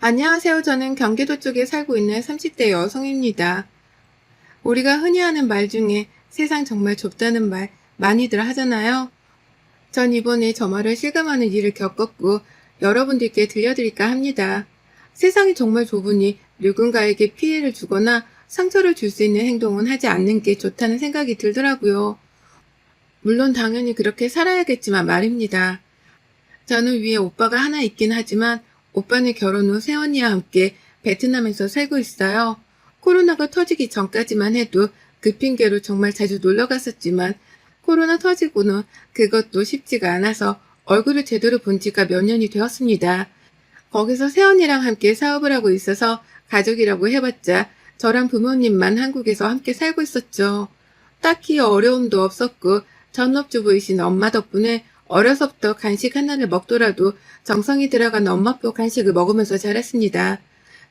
안녕하세요. 저는 경기도 쪽에 살고 있는 30대 여성입니다. 우리가 흔히 하는 말 중에 세상 정말 좁다는 말 많이들 하잖아요. 전 이번에 저 말을 실감하는 일을 겪었고 여러분들께 들려드릴까 합니다. 세상이 정말 좁으니 누군가에게 피해를 주거나 상처를 줄 수 있는 행동은 하지 않는 게 좋다는 생각이 들더라고요. 물론 당연히 그렇게 살아야겠지만 말입니다. 저는 위에 오빠가 하나 있긴 하지만 오빠는 결혼 후 새언니와 함께 베트남에서 살고 있어요. 코로나가 터지기 전까지만 해도 그 핑계로 정말 자주 놀러 갔었지만 코로나 터지고는 그것도 쉽지가 않아서 얼굴을 제대로 본 지가 몇 년이 되었습니다. 거기서 새언니랑 함께 사업을 하고 있어서 가족이라고 해봤자 저랑 부모님만 한국에서 함께 살고 있었죠. 딱히 어려움도 없었고 전업주부이신 엄마 덕분에 어려서부터 간식 하나를 먹더라도 정성이 들어간 엄마표 간식을 먹으면서 자랐습니다.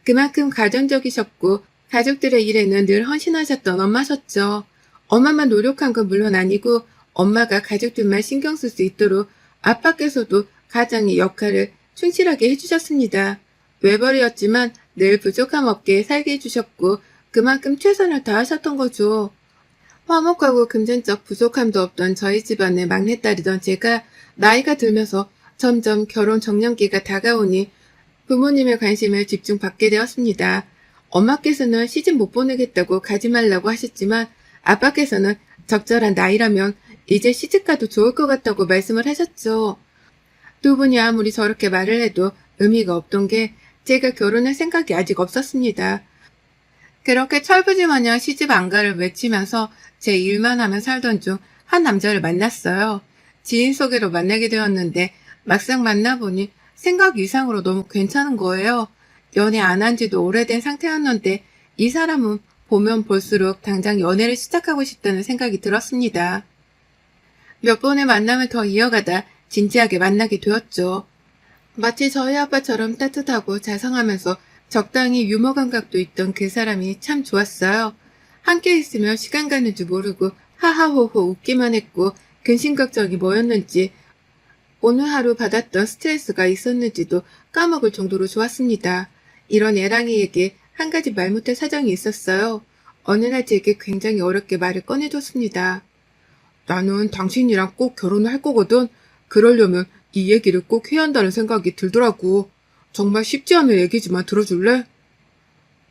그만큼 가정적이셨고 가족들의 일에는 늘 헌신하셨던 엄마셨죠. 엄마만 노력한 건 물론 아니고 엄마가 가족들만 신경 쓸 수 있도록 아빠께서도 가장의 역할을 충실하게 해주셨습니다. 외벌이였지만 늘 부족함 없게 살게 해주셨고 그만큼 최선을 다하셨던 거죠. 화목하고 금전적 부족함도 없던 저희 집안의 막내딸이던 제가 나이가 들면서 점점 결혼 정년기가 다가오니 부모님의 관심을 집중받게 되었습니다. 엄마께서는 시집 못 보내겠다고 가지 말라고 하셨지만 아빠께서는 적절한 나이라면 이제 시집가도 좋을 것 같다고 말씀을 하셨죠. 두 분이 아무리 저렇게 말을 해도 의미가 없던 게 제가 결혼할 생각이 아직 없었습니다. 그렇게 철부지마냥 시집 안 가를 외치면서 제 일만 하면 살던 중 한 남자를 만났어요. 지인 소개로 만나게 되었는데 막상 만나보니 생각 이상으로 너무 괜찮은 거예요. 연애 안 한 지도 오래된 상태였는데 이 사람은 보면 볼수록 당장 연애를 시작하고 싶다는 생각이 들었습니다. 몇 번의 만남을 더 이어가다 진지하게 만나게 되었죠. 마치 저희 아빠처럼 따뜻하고 자상하면서 적당히 유머 감각도 있던 그 사람이 참 좋았어요. 함께 있으면 시간 가는 줄 모르고 하하호호 웃기만 했고 근심걱정이 뭐였는지 오늘 하루 받았던 스트레스가 있었는지도 까먹을 정도로 좋았습니다. 이런 애랑이에게 한 가지 말 못할 사정이 있었어요. 어느 날 제게 굉장히 어렵게 말을 꺼내줬습니다. 나는 당신이랑 꼭 결혼을 할 거거든. 그러려면 이 얘기를 꼭 해야 한다는 생각이 들더라고. 정말 쉽지 않은 얘기지만 들어줄래?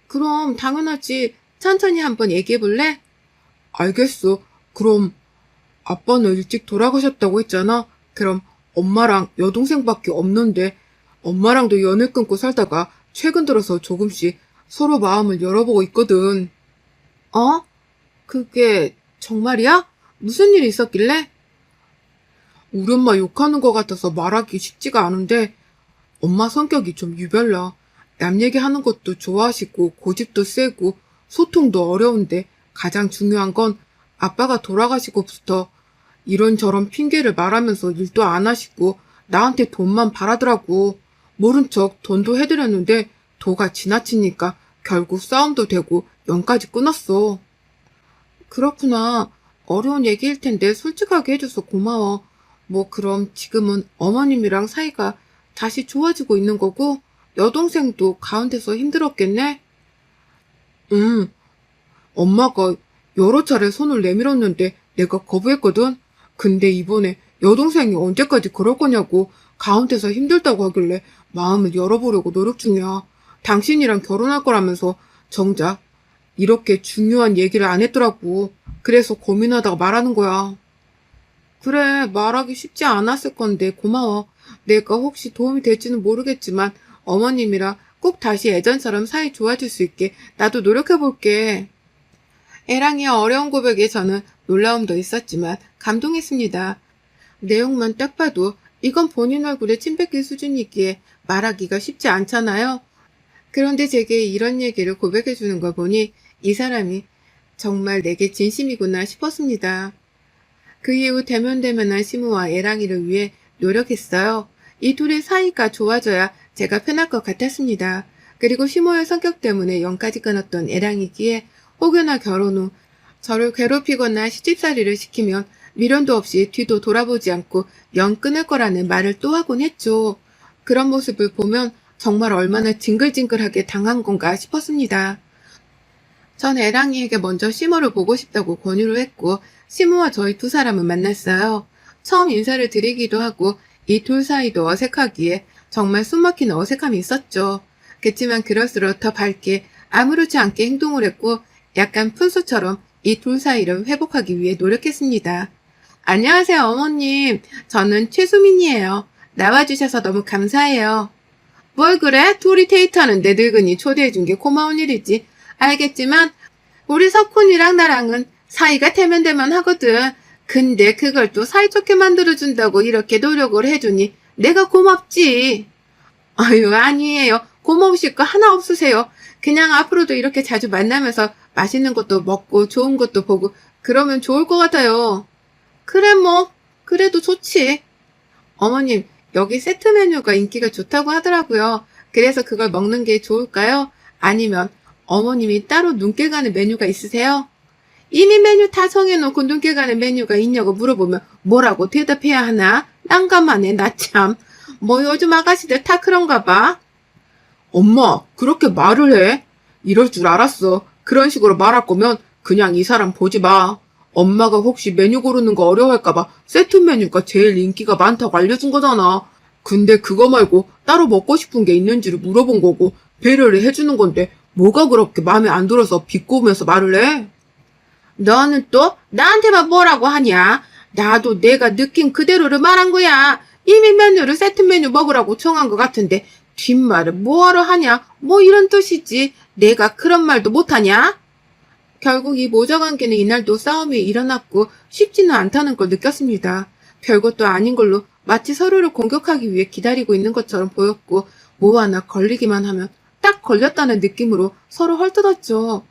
그럼 당연하지. 천천히 한번 얘기해볼래? 알겠어. 그럼 아빠는 일찍 돌아가셨다고 했잖아. 그럼 엄마랑 여동생밖에 없는데 엄마랑도 연을 끊고 살다가 최근 들어서 조금씩 서로 마음을 열어보고 있거든. 어? 그게 정말이야? 무슨 일이 있었길래? 우리 엄마 욕하는 것 같아서 말하기 쉽지가 않은데 엄마 성격이 좀 유별나. 남 얘기하는 것도 좋아하시고 고집도 세고 소통도 어려운데 가장 중요한 건 아빠가 돌아가시고부터 이런저런 핑계를 말하면서 일도 안 하시고 나한테 돈만 바라더라고. 모른 척 돈도 해드렸는데 도가 지나치니까 결국 싸움도 되고 연까지 끊었어. 그렇구나. 어려운 얘기일 텐데 솔직하게 해줘서 고마워. 뭐 그럼 지금은 어머님이랑 사이가 다시 좋아지고 있는 거고 여동생도 가운데서 힘들었겠네? 엄마가 여러 차례 손을 내밀었는데 내가 거부했거든? 근데 이번에 여동생이 언제까지 그럴 거냐고 가운데서 힘들다고 하길래 마음을 열어보려고 노력 중이야. 당신이랑 결혼할 거라면서 정작 이렇게 중요한 얘기를 안 했더라고. 그래서 고민하다가 말하는 거야. 그래, 말하기 쉽지 않았을 건데 고마워. 내가 혹시 도움이 될지는 모르겠지만 어머님이랑 꼭 다시 예전처럼 사이 좋아질 수 있게 나도 노력해볼게. 애랑이의 어려운 고백에 저는 놀라움도 있었지만 감동했습니다. 내용만 딱 봐도 이건 본인 얼굴에 침 뱉길 수준이기에 말하기가 쉽지 않잖아요. 그런데 제게 이런 얘기를 고백해주는 걸 보니 이 사람이 정말 내게 진심이구나 싶었습니다. 그 이후 대면대면한 시무와 애랑이를 위해 노력했어요. 이 둘의 사이가 좋아져야 제가 편할 것 같았습니다. 그리고 시모의 성격 때문에 연까지 끊었던 애랑이기에 혹여나 결혼 후 저를 괴롭히거나 시집살이를 시키면 미련도 없이 뒤도 돌아보지 않고 연 끊을 거라는 말을 또 하곤 했죠. 그런 모습을 보면 정말 얼마나 징글징글하게 당한 건가 싶었습니다. 전 애랑이에게 먼저 시모를 보고 싶다고 권유를 했고 시모와 저희 두 사람은 만났어요. 처음 인사를 드리기도 하고 이 둘 사이도 어색하기에 정말 숨막히는 어색함이 있었죠. 그치만 그럴수록 더 밝게 아무렇지 않게 행동을 했고 약간 푼수처럼 이 둘 사이를 회복하기 위해 노력했습니다. 안녕하세요 어머님. 저는 최수민이에요. 나와주셔서 너무 감사해요. 뭘 그래? 둘이 데이트하는데 늙은이 초대해준 게 고마운 일이지. 알겠지만 우리 석훈이랑 나랑은 사이가 대면대면 하거든. 근데 그걸 또 사이좋게 만들어준다고 이렇게 노력을 해주니 내가 고맙지. 아유 아니에요. 고마우실 거 하나 없으세요. 그냥 앞으로도 이렇게 자주 만나면서 맛있는 것도 먹고 좋은 것도 보고 그러면 좋을 것 같아요. 그래 뭐 그래도 좋지. 어머님 여기 세트 메뉴가 인기가 좋다고 하더라고요. 그래서 그걸 먹는 게 좋을까요? 아니면 어머님이 따로 눈길 가는 메뉴가 있으세요? 이미 메뉴 다 정해놓고 눈길 가는 메뉴가 있냐고 물어보면 뭐라고 대답해야 하나? 난감하네 나 참. 뭐 요즘 아가씨들 다 그런가 봐. 엄마 그렇게 말을 해? 이럴 줄 알았어. 그런 식으로 말할 거면 그냥 이 사람 보지 마. 엄마가 혹시 메뉴 고르는 거 어려워할까봐 세트 메뉴가 제일 인기가 많다고 알려준 거잖아. 근데 그거 말고 따로 먹고 싶은 게 있는지를 물어본 거고 배려를 해주는 건데 뭐가 그렇게 마음에 안 들어서 비꼬면서 말을 해? 너는 또 나한테만 뭐라고 하냐? 나도 내가 느낀 그대로를 말한 거야. 이미 메뉴를 세트 메뉴 먹으라고 정한 것 같은데 뒷말을 뭐하러 하냐? 뭐 이런 뜻이지. 내가 그런 말도 못하냐? 결국 이 모자관계는 이날도 싸움이 일어났고 쉽지는 않다는 걸 느꼈습니다. 별것도 아닌 걸로 마치 서로를 공격하기 위해 기다리고 있는 것처럼 보였고 뭐 하나 걸리기만 하면 딱 걸렸다는 느낌으로 서로 헐뜯었죠.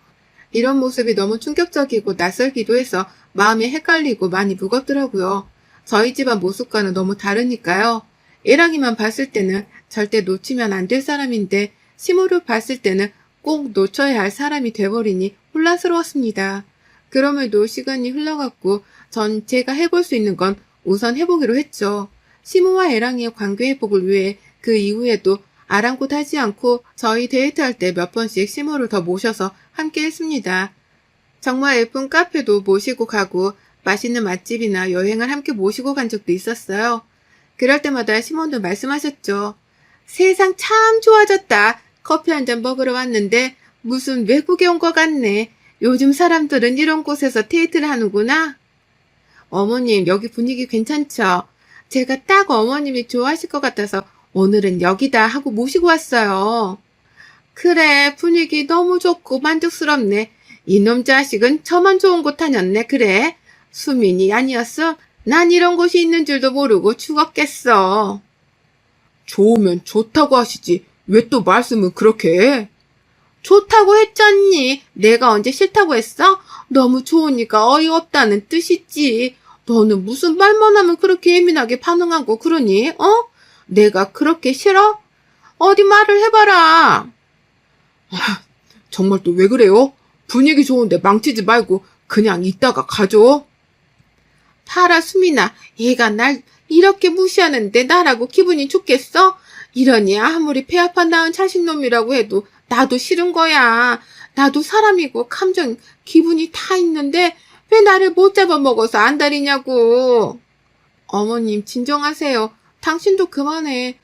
이런 모습이 너무 충격적이고 낯설기도 해서 마음이 헷갈리고 많이 무겁더라고요. 저희 집안 모습과는 너무 다르니까요. 애랑이만 봤을 때는 절대 놓치면 안 될 사람인데 시모를 봤을 때는 꼭 놓쳐야 할 사람이 돼버리니 혼란스러웠습니다. 그럼에도 시간이 흘러갔고 전 제가 해볼 수 있는 건 우선 해보기로 했죠. 시모와 애랑이의 관계 회복을 위해 그 이후에도 아랑곳하지 않고 저희 데이트할 때 몇 번씩 시모를 더 모셔서 함께 했습니다. 정말 예쁜 카페도 모시고 가고 맛있는 맛집이나 여행을 함께 모시고 간 적도 있었어요. 그럴 때마다 시모는 말씀하셨죠. 세상 참 좋아졌다. 커피 한 잔 먹으러 왔는데 무슨 외국에 온 것 같네. 요즘 사람들은 이런 곳에서 데이트를 하는구나. 어머님 여기 분위기 괜찮죠? 제가 딱 어머님이 좋아하실 것 같아서 오늘은 여기다 하고 모시고 왔어요. 그래 분위기 너무 좋고 만족스럽네. 이놈 자식은 저만 좋은 곳 다녔네. 그래 수민이 아니었어? 난 이런 곳이 있는 줄도 모르고 죽었겠어. 좋으면 좋다고 하시지 왜 또 말씀을 그렇게 해? 좋다고 했잖니. 내가 언제 싫다고 했어? 너무 좋으니까 어이없다는 뜻이지. 너는 무슨 말만 하면 그렇게 예민하게 반응하고 그러니? 어? 내가 그렇게 싫어? 어디 말을 해봐라. 아, 정말 또 왜 그래요? 분위기 좋은데 망치지 말고 그냥 이따가 가죠. 봐라 수민아, 얘가 날 이렇게 무시하는데 나라고 기분이 좋겠어? 이러니 아무리 폐합한 낳은 자식놈이라고 해도 나도 싫은 거야. 나도 사람이고 감정, 기분이 다 있는데 왜 나를 못 잡아먹어서 안달이냐고. 어머님 진정하세요. 당신도 그만해.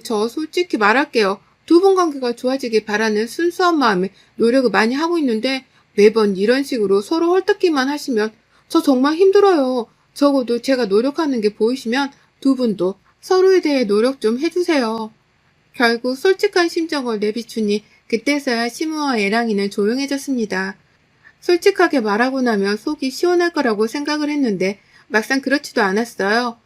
저 솔직히 말할게요. 두 분 관계가 좋아지길 바라는 순수한 마음에 노력을 많이 하고 있는데 매번 이런 식으로 서로 헐뜯기만 하시면 저 정말 힘들어요. 적어도 제가 노력하는 게 보이시면 두 분도 서로에 대해 노력 좀 해주세요. 결국 솔직한 심정을 내비추니 그때서야 시무와 애랑이는 조용해졌습니다. 솔직하게 말하고 나면 속이 시원할 거라고 생각을 했는데 막상 그렇지도 않았어요.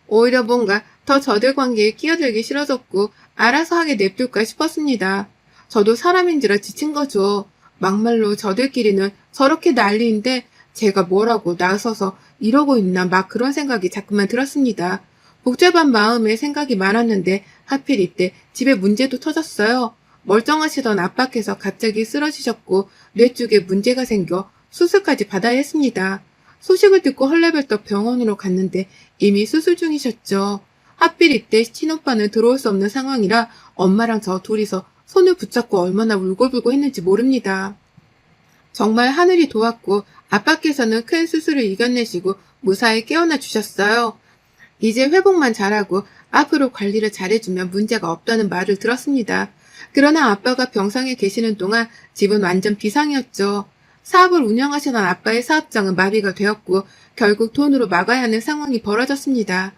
오히려 뭔가 더 저들 관계에 끼어들기 싫어졌고 알아서 하게 냅둘까 싶었습니다. 저도 사람인지라 지친 거죠. 막말로 저들끼리는 저렇게 난리인데 제가 뭐라고 나서서 이러고 있나 막 그런 생각이 자꾸만 들었습니다. 복잡한 마음에 생각이 많았는데 하필 이때 집에 문제도 터졌어요. 멀쩡하시던 아빠께서 갑자기 쓰러지셨고 뇌 쪽에 문제가 생겨 수술까지 받아야 했습니다. 소식을 듣고 헐레벌떡 병원으로 갔는데 이미 수술 중이셨죠. 하필 이때 친오빠는 들어올 수 없는 상황이라 엄마랑 저 둘이서 손을 붙잡고 얼마나 울고불고 했는지 모릅니다. 정말 하늘이 도왔고 아빠께서는 큰 수술을 이겨내시고 무사히 깨어나 주셨어요. 이제 회복만 잘하고 앞으로 관리를 잘해주면 문제가 없다는 말을 들었습니다. 그러나 아빠가 병상에 계시는 동안 집은 완전 비상이었죠. 사업을 운영하시던 아빠의 사업장은 마비가 되었고 결국 돈으로 막아야 하는 상황이 벌어졌습니다.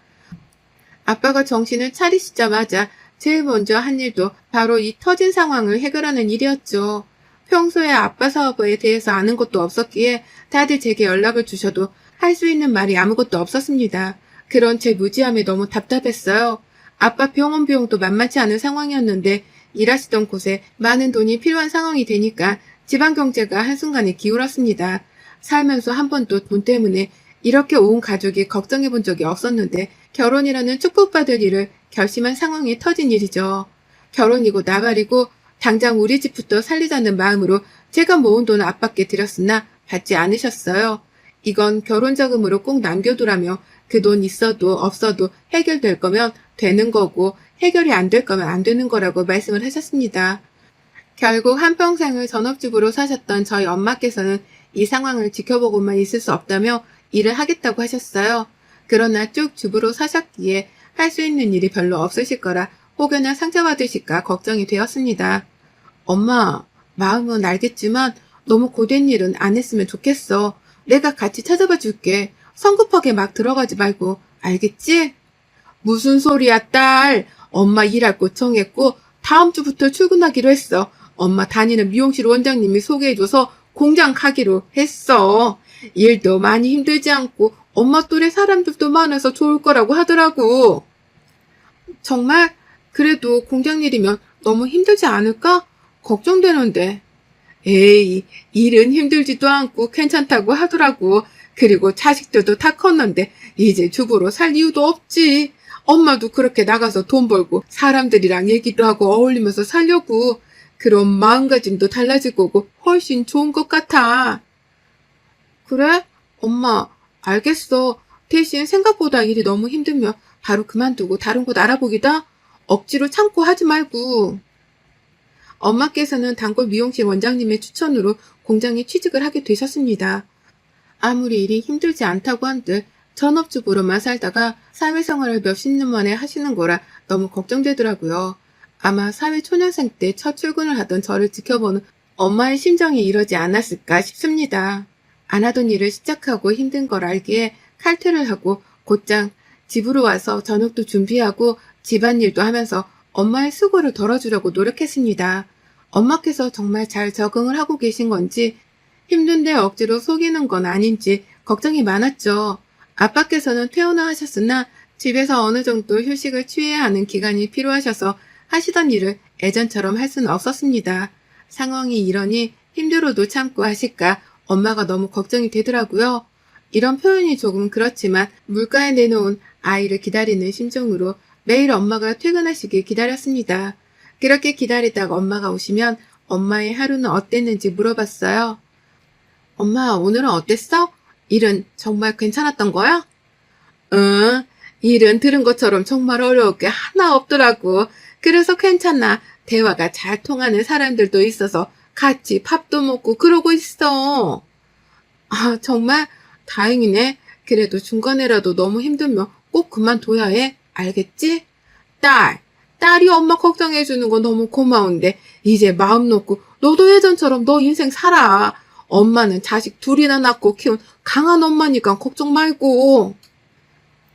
아빠가 정신을 차리시자마자 제일 먼저 한 일도 바로 이 터진 상황을 해결하는 일이었죠. 평소에 아빠 사업에 대해서 아는 것도 없었기에 다들 제게 연락을 주셔도 할 수 있는 말이 아무것도 없었습니다. 그런 제 무지함에 너무 답답했어요. 아빠 병원 비용도 만만치 않은 상황이었는데 일하시던 곳에 많은 돈이 필요한 상황이 되니까 집안 경제가 한순간에 기울었습니다. 살면서 한 번도 돈 때문에 이렇게 온 가족이 걱정해 본 적이 없었는데 결혼이라는 축복받을 일을 결심한 상황에 터진 일이죠. 결혼이고 나발이고 당장 우리 집부터 살리자는 마음으로 제가 모은 돈을 아빠께 드렸으나 받지 않으셨어요. 이건 결혼자금으로 꼭 남겨두라며 그 돈 있어도 없어도 해결될 거면 되는 거고 해결이 안 될 거면 안 되는 거라고 말씀을 하셨습니다. 결국 한평생을 전업주부로 사셨던 저희 엄마께서는 이 상황을 지켜보고만 있을 수 없다며 일을 하겠다고 하셨어요. 그러나 쭉 주부로 사셨기에 할 수 있는 일이 별로 없으실 거라 혹여나 상처받으실까 걱정이 되었습니다. 엄마, 마음은 알겠지만 너무 고된 일은 안 했으면 좋겠어. 내가 같이 찾아봐 줄게. 성급하게 막 들어가지 말고, 알겠지? 무슨 소리야, 딸. 엄마 일할 곳 정했고 다음 주부터 출근하기로 했어. 엄마 다니는 미용실 원장님이 소개해줘서 공장 가기로 했어. 일도 많이 힘들지 않고 엄마 또래 사람들도 많아서 좋을 거라고 하더라고. 정말? 그래도 공장 일이면 너무 힘들지 않을까? 걱정되는데. 에이, 일은 힘들지도 않고 괜찮다고 하더라고. 그리고 자식들도 다 컸는데 이제 주부로 살 이유도 없지. 엄마도 그렇게 나가서 돈 벌고 사람들이랑 얘기도 하고 어울리면서 살려고. 그런 마음가짐도 달라질 거고 훨씬 좋은 것 같아. 그래? 엄마, 알겠어. 대신 생각보다 일이 너무 힘들면 바로 그만두고 다른 곳 알아보기다. 억지로 참고 하지 말고. 엄마께서는 단골 미용실 원장님의 추천으로 공장에 취직을 하게 되셨습니다. 아무리 일이 힘들지 않다고 한들 전업주부로만 살다가 사회생활을 몇십 년 만에 하시는 거라 너무 걱정되더라고요. 아마 사회초년생 때 첫 출근을 하던 저를 지켜보는 엄마의 심정이 이러지 않았을까 싶습니다. 안 하던 일을 시작하고 힘든 걸 알기에 칼퇴를 하고 곧장 집으로 와서 저녁도 준비하고 집안일도 하면서 엄마의 수고를 덜어주려고 노력했습니다. 엄마께서 정말 잘 적응을 하고 계신 건지 힘든데 억지로 속이는 건 아닌지 걱정이 많았죠. 아빠께서는 퇴원을 하셨으나 집에서 어느 정도 휴식을 취해야 하는 기간이 필요하셔서 하시던 일을 예전처럼 할 수는 없었습니다. 상황이 이러니 힘들어도 참고 하실까 엄마가 너무 걱정이 되더라고요. 이런 표현이 조금 그렇지만 물가에 내놓은 아이를 기다리는 심정으로 매일 엄마가 퇴근하시길 기다렸습니다. 그렇게 기다리다가 엄마가 오시면 엄마의 하루는 어땠는지 물어봤어요. 엄마, 오늘은 어땠어? 일은 정말 괜찮았던 거야? 응, 일은 들은 것처럼 정말 어려울 게 하나 없더라고. 그래서 괜찮아. 대화가 잘 통하는 사람들도 있어서 같이 밥도 먹고 그러고 있어. 아, 정말 다행이네. 그래도 중간에라도 너무 힘들면 꼭 그만둬야 해. 알겠지? 딸이 엄마 걱정해주는 거 너무 고마운데 이제 마음 놓고 너도 예전처럼 너 인생 살아. 엄마는 자식 둘이나 낳고 키운 강한 엄마니까 걱정 말고.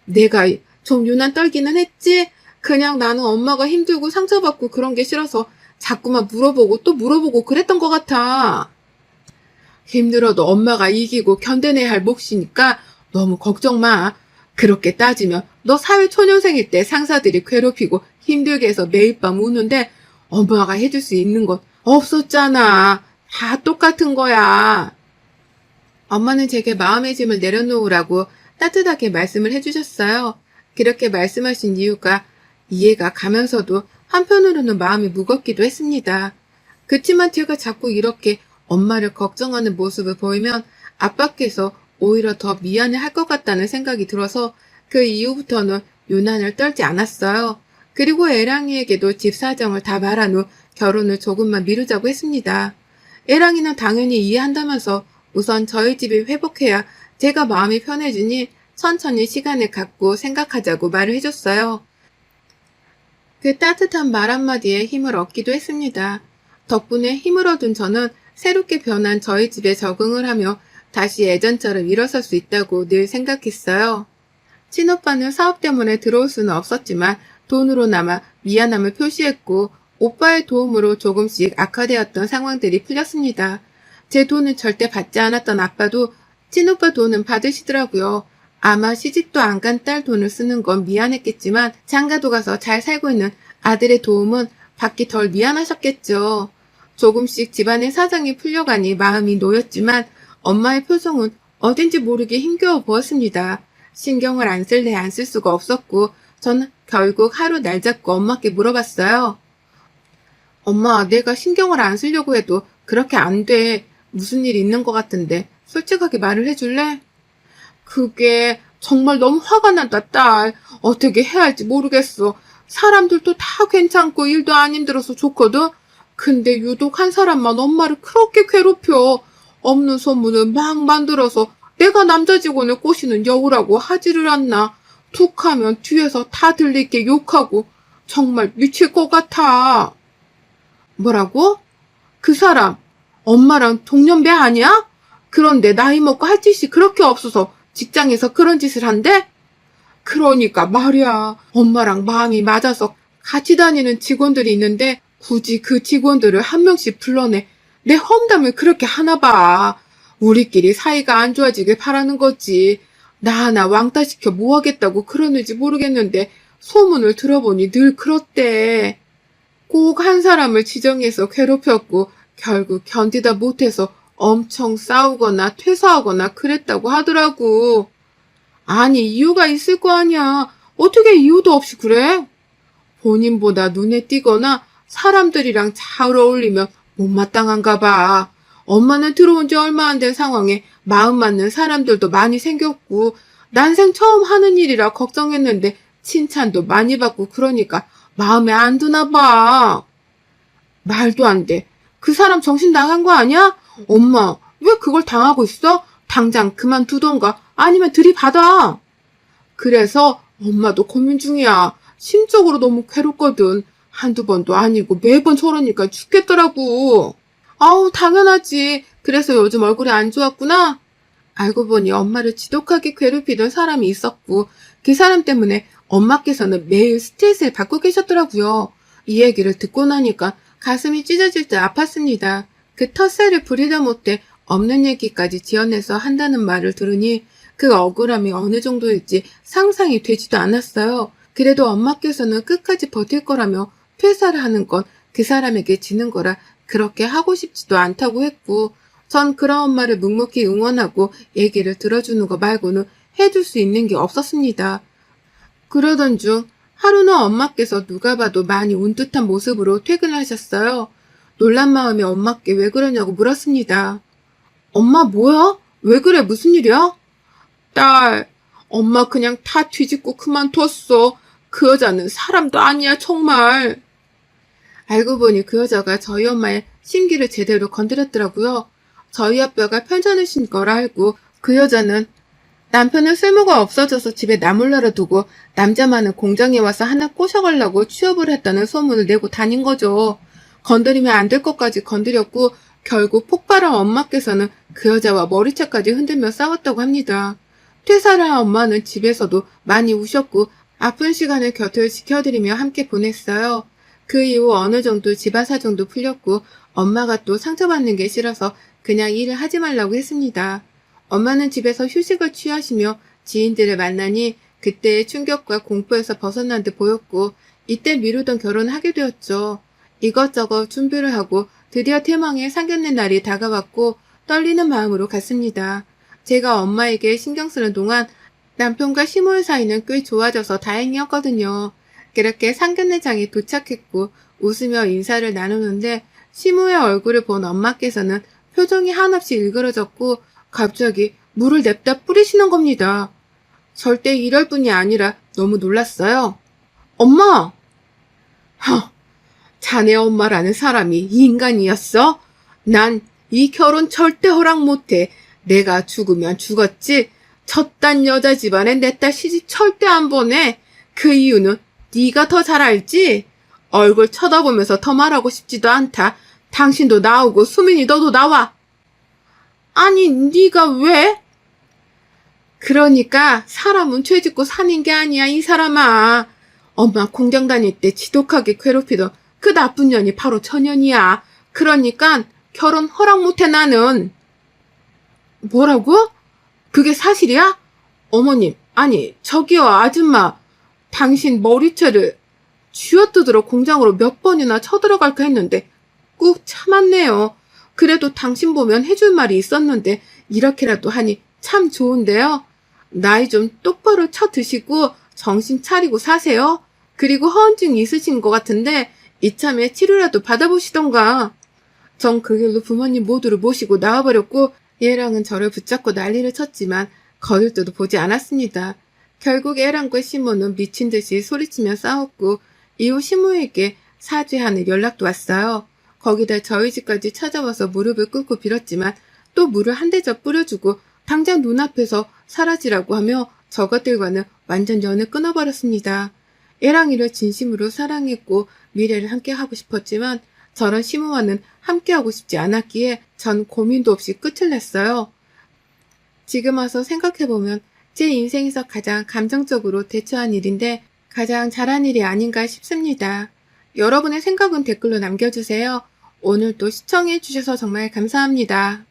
내가 좀 유난 떨기는 했지? 그냥 나는 엄마가 힘들고 상처받고 그런 게 싫어서 자꾸만 물어보고 또 물어보고 그랬던 것 같아. 힘들어도 엄마가 이기고 견뎌내야 할 몫이니까 너무 걱정 마. 그렇게 따지면 너 사회초년생일 때 상사들이 괴롭히고 힘들게 해서 매일 밤 우는데 엄마가 해줄 수 있는 건 없었잖아. 다 똑같은 거야. 엄마는 제게 마음의 짐을 내려놓으라고 따뜻하게 말씀을 해주셨어요. 그렇게 말씀하신 이유가 이해가 가면서도 한편으로는 마음이 무겁기도 했습니다. 그치만 제가 자꾸 이렇게 엄마를 걱정하는 모습을 보이면 아빠께서 오히려 더 미안해 할 것 같다는 생각이 들어서 그 이후부터는 유난을 떨지 않았어요. 그리고 애랑이에게도 집 사정을 다 말한 후 결혼을 조금만 미루자고 했습니다. 애랑이는 당연히 이해한다면서 우선 저희 집이 회복해야 제가 마음이 편해지니 천천히 시간을 갖고 생각하자고 말을 해줬어요. 그 따뜻한 말 한마디에 힘을 얻기도 했습니다. 덕분에 힘을 얻은 저는 새롭게 변한 저희 집에 적응을 하며 다시 예전처럼 일어설 수 있다고 늘 생각했어요. 친오빠는 사업 때문에 들어올 수는 없었지만 돈으로나마 미안함을 표시했고 오빠의 도움으로 조금씩 악화되었던 상황들이 풀렸습니다. 제 돈은 절대 받지 않았던 아빠도 친오빠 돈은 받으시더라고요. 아마 시집도 안 간 딸 돈을 쓰는 건 미안했겠지만 장가도 가서 잘 살고 있는 아들의 도움은 받기 덜 미안하셨겠죠. 조금씩 집안의 사정이 풀려가니 마음이 놓였지만 엄마의 표정은 어딘지 모르게 힘겨워 보였습니다. 신경을 안 쓸래 안 쓸 수가 없었고 저는 결국 하루 날 잡고 엄마께 물어봤어요. 엄마, 내가 신경을 안 쓰려고 해도 그렇게 안 돼. 무슨 일 있는 것 같은데 솔직하게 말을 해줄래? 그게 정말 너무 화가 난다, 딸. 어떻게 해야 할지 모르겠어. 사람들도 다 괜찮고 일도 안 힘들어서 좋거든. 근데 유독 한 사람만 엄마를 그렇게 괴롭혀. 없는 소문을 막 만들어서 내가 남자 직원을 꼬시는 여우라고 하지를 않나. 툭 하면 뒤에서 다 들리게 욕하고 정말 미칠 것 같아. 뭐라고? 그 사람 엄마랑 동년배 아니야? 그런데 나이 먹고 할 짓이 그렇게 없어서 직장에서 그런 짓을 한대? 그러니까 말이야. 엄마랑 마음이 맞아서 같이 다니는 직원들이 있는데 굳이 그 직원들을 한 명씩 불러내 내 험담을 그렇게 하나 봐. 우리끼리 사이가 안 좋아지길 바라는 거지. 나 하나 왕따시켜 뭐 하겠다고 그러는지 모르겠는데 소문을 들어보니 늘 그렇대. 꼭 한 사람을 지정해서 괴롭혔고 결국 견디다 못해서 엄청 싸우거나 퇴사하거나 그랬다고 하더라고. 아니, 이유가 있을 거 아니야. 어떻게 이유도 없이 그래? 본인보다 눈에 띄거나 사람들이랑 잘 어울리면 못마땅한가 봐. 엄마는 들어온 지 얼마 안 된 상황에 마음 맞는 사람들도 많이 생겼고 난생 처음 하는 일이라 걱정했는데 칭찬도 많이 받고 그러니까 마음에 안 드나 봐. 말도 안 돼. 그 사람 정신 나간 거 아니야? 엄마, 왜 그걸 당하고 있어? 당장 그만두던가 아니면 들이받아. 그래서 엄마도 고민 중이야. 심적으로 너무 괴롭거든. 한두 번도 아니고 매번 저러니까 죽겠더라고. 아우, 당연하지. 그래서 요즘 얼굴이 안 좋았구나. 알고 보니 엄마를 지독하게 괴롭히던 사람이 있었고 그 사람 때문에 엄마께서는 매일 스트레스를 받고 계셨더라고요. 이 얘기를 듣고 나니까 가슴이 찢어질 듯 아팠습니다. 그 텃세를 부리다 못해 없는 얘기까지 지어내서 한다는 말을 들으니 그 억울함이 어느 정도일지 상상이 되지도 않았어요. 그래도 엄마께서는 끝까지 버틸 거라며 퇴사를 하는 건 그 사람에게 지는 거라 그렇게 하고 싶지도 않다고 했고 전 그런 엄마를 묵묵히 응원하고 얘기를 들어주는 거 말고는 해줄 수 있는 게 없었습니다. 그러던 중 하루는 엄마께서 누가 봐도 많이 운 듯한 모습으로 퇴근을 하셨어요. 놀란 마음에 엄마께 왜 그러냐고 물었습니다. 엄마 뭐야? 왜 그래? 무슨 일이야? 딸, 엄마 그냥 다 뒤집고 그만뒀어. 그 여자는 사람도 아니야 정말. 알고 보니 그 여자가 저희 엄마의 심기를 제대로 건드렸더라고요. 저희 아빠가 편찮으신 걸 알고 그 여자는 남편은 쓸모가 없어져서 집에 나몰라라 두고 남자 많은 공장에 와서 하나 꼬셔가려고 취업을 했다는 소문을 내고 다닌 거죠. 건드리면 안 될 것까지 건드렸고 결국 폭발한 엄마께서는 그 여자와 머리채까지 흔들며 싸웠다고 합니다. 퇴사를 한 엄마는 집에서도 많이 우셨고 아픈 시간을 곁을 지켜드리며 함께 보냈어요. 그 이후 어느 정도 집안 사정도 풀렸고 엄마가 또 상처받는 게 싫어서 그냥 일을 하지 말라고 했습니다. 엄마는 집에서 휴식을 취하시며 지인들을 만나니 그때의 충격과 공포에서 벗어난 듯 보였고 이때 미루던 결혼을 하게 되었죠. 이것저것 준비를 하고 드디어 태망의 상견례 날이 다가왔고 떨리는 마음으로 갔습니다. 제가 엄마에게 신경 쓰는 동안 남편과 시모의 사이는 꽤 좋아져서 다행이었거든요. 그렇게 상견례장에 도착했고 웃으며 인사를 나누는데 시모의 얼굴을 본 엄마께서는 표정이 한없이 일그러졌고 갑자기 물을 냅다 뿌리시는 겁니다. 절대 이럴 뿐이 아니라 너무 놀랐어요. 엄마! 자네 엄마라는 사람이 인간이었어? 난 이 결혼 절대 허락 못해. 내가 죽으면 죽었지. 첫 단 여자 집안에 내 딸 시집 절대 안 보내. 그 이유는 네가 더 잘 알지? 얼굴 쳐다보면서 더 말하고 싶지도 않다. 당신도 나오고 수민이 너도 나와. 아니, 네가 왜? 그러니까 사람은 죄 짓고 사는 게 아니야, 이 사람아. 엄마 공장 다닐 때 지독하게 괴롭히던 그 나쁜 년이 바로 저 년이야. 그러니까 결혼 허락 못해, 나는. 뭐라고? 그게 사실이야? 어머님, 아니, 저기요, 아줌마. 당신 머리채를 쥐어뜯으러 공장으로 몇 번이나 쳐들어갈까 했는데 꾹 참았네요. 그래도 당신 보면 해줄 말이 있었는데 이렇게라도 하니 참 좋은데요. 나이 좀 똑바로 쳐 드시고 정신 차리고 사세요. 그리고 허언증이 있으신 것 같은데 이참에 치료라도 받아보시던가. 전 그 길로 부모님 모두를 모시고 나와버렸고 얘랑은 저를 붙잡고 난리를 쳤지만 거들떠도 보지 않았습니다. 결국 애랑과 시모는 미친 듯이 소리치며 싸웠고 이후 시모에게 사죄하는 연락도 왔어요. 거기다 저희 집까지 찾아와서 무릎을 꿇고 빌었지만 또 물을 한 대접 뿌려주고 당장 눈앞에서 사라지라고 하며 저것들과는 완전 연을 끊어버렸습니다. 애랑이를 진심으로 사랑했고 미래를 함께하고 싶었지만 저런 시모와는 함께하고 싶지 않았기에 전 고민도 없이 끝을 냈어요. 지금 와서 생각해보면 제 인생에서 가장 감정적으로 대처한 일인데 가장 잘한 일이 아닌가 싶습니다. 여러분의 생각은 댓글로 남겨주세요. 오늘도 시청해주셔서 정말 감사합니다.